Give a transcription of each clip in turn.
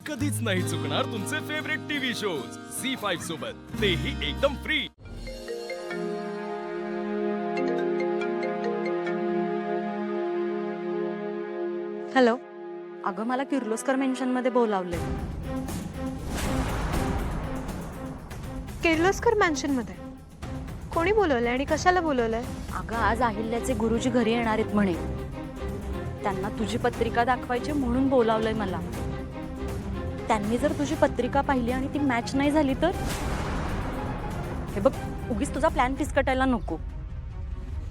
कधीच नाही चुकणार तुमचे फेवरेट टीव्ही शोज झी5 सोबत, तेही एकदम फ्री। हॅलो, अगं मला किर्लोस्कर मेन्शन मध्ये बोलावले। किर्लोस्कर मॅन्शन मध्ये कोणी बोलवलंय आणि कशाला बोलवलंय? अगं आज अहिल्याचे गुरुजी घरी येणार आहेत म्हणे, त्यांना तुझी पत्रिका दाखवायची म्हणून बोलावलंय मला। त्यांनी जर तुझी पत्रिका पाहिली आणि ती मॅच नाही झाली तर? हे बघ, उगीच तुझा प्लॅन फिसकटायला नको।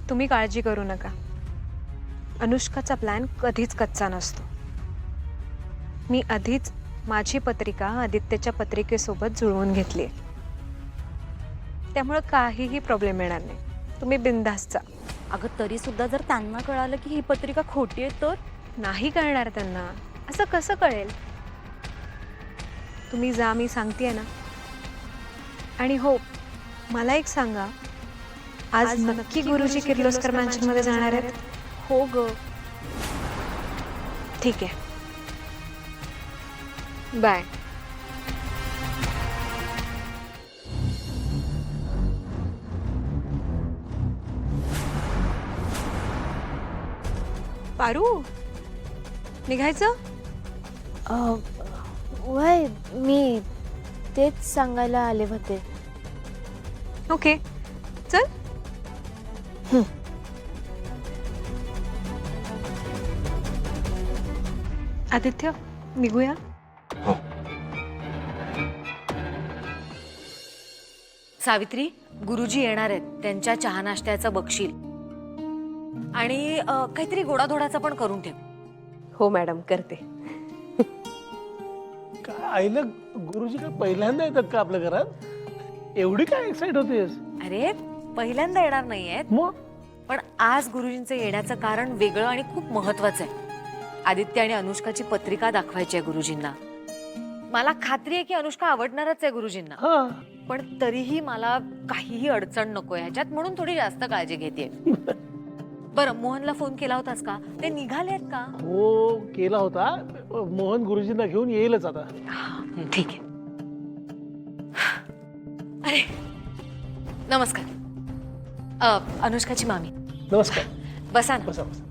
तुम्ही काळजी करू नका, अनुष्काचा प्लॅन कधीच कच्चा नसतो। मी आधीच माझी पत्रिका आदित्यच्या पत्रिकेसोबत जुळवून घेतली, त्यामुळे काहीही प्रॉब्लेम येणार नाही। तुम्ही बिनधास्त जा। अगं तरी सुद्धा जर त्यांना कळालं की ही पत्रिका खोटी आहे तर? नाही कळणार त्यांना, असं कसं कळेल? तुम्ही जा, मी सांगतेय ना। आणि हो, मला एक सांगा, आज नक्की गुरुजी किर्लोस्कर मॅन्शन मध्ये जाणार आहेत? हो ग। ठीक आहे, बाय। पारू, निघायचं? वय मी तेच सांगायला आले होते। ओके, चल। आदित्य, निघूया। सावित्री, गुरुजी येणार आहेत, त्यांच्या चहा नाश्त्याचं बघशील आणि काहीतरी गोडाधोडाचा पण करून ठेव। हो मॅडम, करते। काय आईला गुरुजी का पहिल्यांदा येतात का आपल्या घरात? एवढी काय एक्साइट होतेस? अरे पहिल्यांदा येणार नाहीयेत, मग पण आज गुरुजींचं येण्याचं कारण वेगळं आणि खूप महत्वाचं आहे। आदित्य आणि अनुष्काची पत्रिका दाखवायची आहे गुरुजींना। मला खात्री आहे की अनुष्का आवडणारच आहे गुरुजींना, हा, पण तरीही मला काहीही अडचण नको ह्याच्यात, म्हणून थोडी जास्त काळजी घेते। बरं, मोहनला फोन केला होतास का? ते निघालेत का? हो केला होता। मोहन गुरुजींना घेऊन येईलच आता। ठीक आहे। अरे नमस्कार, अनुष्काची मामी। नमस्कार, बसा ना। बसा बसा।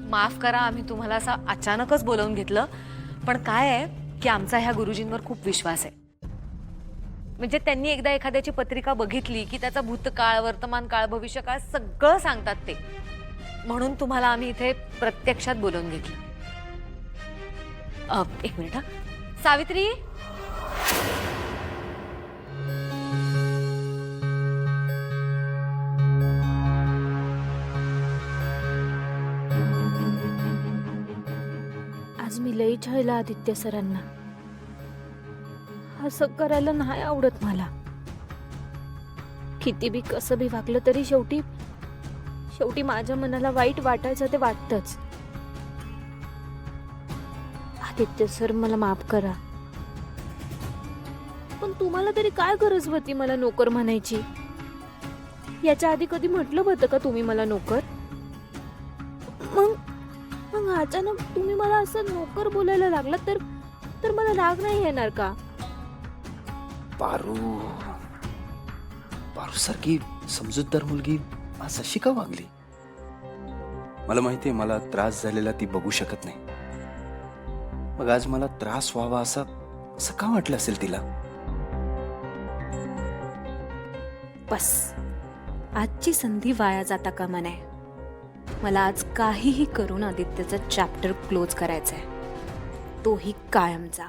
माफ करा, आम्ही तुम्हाला असं अचानकच बोलावून घेतलं, पण काय आहे की आमचा ह्या गुरुजींवर खूप विश्वास आहे। म्हणजे त्यांनी एकदा एखाद्याची पत्रिका बघितली की त्याचा भूतकाळ, वर्तमान काळ, भविष्यकाळ सगळं सांगतात ते, म्हणून तुम्हाला आम्ही इथे प्रत्यक्षात बोलावून घेतलं। एक मिनिट हा, सावित्री। आज मी लई छळलं आदित्य सरांना। असं करायला नाही आवडत मला। किती बी कसं बी वागलं तरी शेवटी माझ्या मनाला वाईट वाटायचं ते वाटतंच। आदित्य सर, मला माफ करा, पण तुम्हाला तरी काय गरज होती मला नोकर म्हणायची? याच्या आधी कधी म्हटलं होतं का तुम्ही मला नोकर? मग अचानक तुम्ही मला असं नोकर बोलायला लागला तर मला राग नाही येणार का? पारू सारखी समजूतदार मुलगी आज अशी का वागली? मला माहितीये मला त्रास झालेला ती बघू शकत नाही, मग आज मला त्रास व्हावा असं का वाटलं असेल तिला? बस, आजची संधी वाया जाता कामा नये। मला आज काहीही करून आदित्यचा चॅप्टर क्लोज करायचा आहे, तोही कायमचा।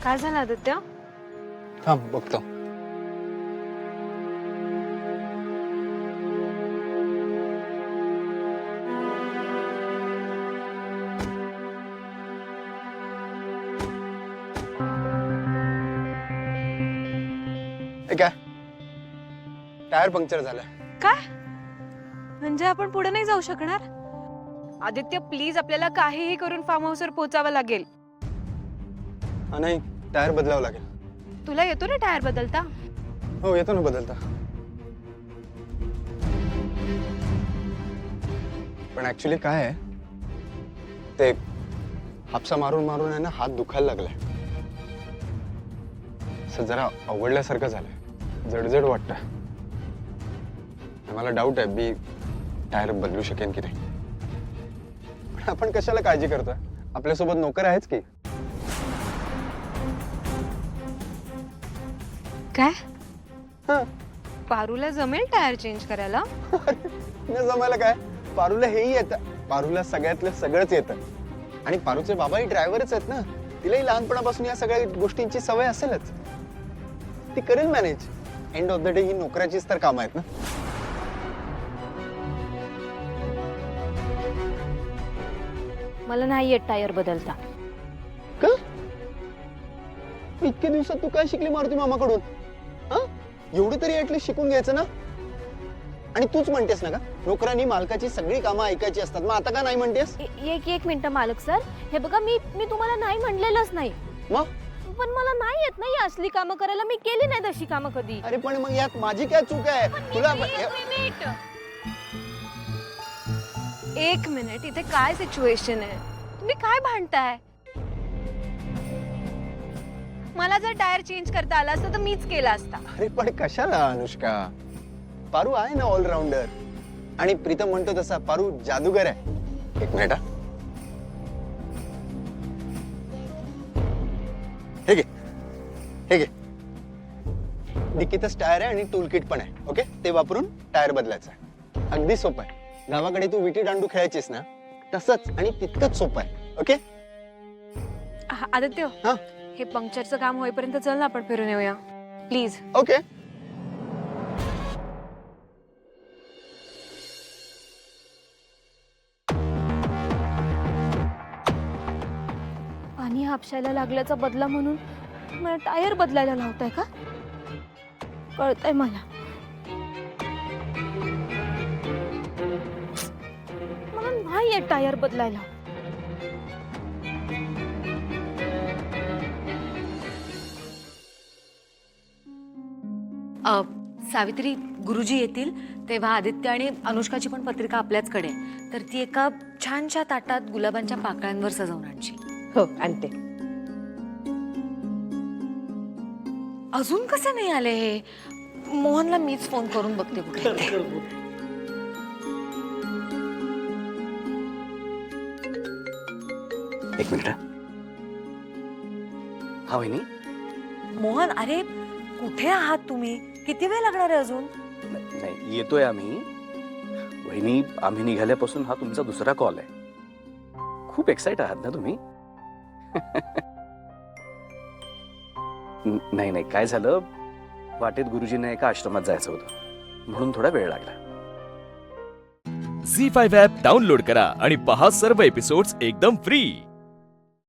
काय झालं आदित्य? हा, बघतो। काय टायर पंक्चर झालं? काय म्हणजे आपण पुढे नाही जाऊ शकणार? आदित्य प्लीज आपल्याला काहीही करून फार्म हाऊसवर पोहोचावं लागेल. हा नाही टायर बदलावं लागेल. तुला येतो ना टायर बदलता? हो येतो ना बदलता. पण ऍक्च्युली काय आहे ते हापसा मारून मारून आहे ना हात दुखायला लागलाय. असं जरा अवघडल्यासारखं झालंय. जडजड वाटतं. मला डाऊट आहे मी टायर बदलू शकेन की नाही. पण आपण कशाला काळजी करतोय? आपल्यासोबत नोकर आहेच की. काय हा पारूला जमेल टायर चेंज करायला? न जमायला काय, पारूला हेही येतं. पारूला सगळ्यातलं सगळंच येतं. आणि पारूचे बाबाही ड्रायव्हरच आहेत ना. तिलाही लहानपणापासून या सगळ्या गोष्टींची सवय असेलच. ती करेल manage. End of the day ही नोकराचीच तर कामं आहेत ना. मला नाही येत टायर बदलता. का इतके दिवसात तू काय शिकली मारुती मामाकडून? हा एवढी तरी ऍटलीस्ट शिकून घ्यायचं ना. आणि तूच म्हणतेस ना का नोकरांनी मालकाची सगळी कामं ऐकायची असतात. मग आता का नाही म्हणतेस? एक मिनिट मालक सर, हे बघा मी तुम्हाला नाही म्हणलेलंच नाही. मग पण मला नाही येत नाही असली कामं करायला. मी केली नाही तशी कामं कधी. अरे पण मग यात माझी काय चूक आहे? तुला एक मिनिट, इथे काय सिच्युएशन आहे? तुम्ही काय भांडताय? मला जर टायर चेंज करता आला असतं तर मीच केला असता. अरे पण कशाला अनुष्का? पारू आहे ना ऑलराऊंडर. आणि प्रीतम म्हणतो तसा पारू जादूगर आहे. एक मिनिट हा. हे घे हे घे. डिक्कीतच टायर आहे आणि टूल किट पण आहे. ओके ते वापरून टायर बदलायचं आहे. अगदी सोपं आहे. गावाकडे तू विटी दांडू खेळायचीस ना तसंच आणि तितकंच सोपं आहे. ओके आदित्य हा हे पंक्चरचं काम होईपर्यंत चल ना आपण फिरून येऊया प्लीज. ओके. पाणी हापशायला लागल्याचा बदला म्हणून मला टायर बदलायला लावताय का? कळतंय मला. मला नाही येत टायर बदलायला. सावित्री, गुरुजी येतील तेव्हा आदित्य आणि अनुष्काची पण पत्रिका आपल्याचकडे आहे. तर ती एका छानशा ताटात गुलाबांच्या पाकळ्यांवर सजवून आणशी. हो आणते. अजून कसे नाही आले हे? मोहनला मीच फोन करून बघते कुठे आहे ते. एक मिनिट हा वहिनी. मोहन, अरे कुठे आहात तुम्ही? किती वेळ लागणार आहे अजून? नाही येतोय आम्ही. वहिनी आम्ही निघाल्यापासून हा तुमचा दुसरा कॉल आहे. खूप एक्साइट आहात ना तुम्ही? नाही नाही काय झालं, वाटेत गुरुजींना एका आश्रमात जायचं होतं म्हणून थोडा वेळ लागला. झी5 ॲप डाउनलोड करा आणि पहा सर्व एपिसोड्स एकदम फ्री.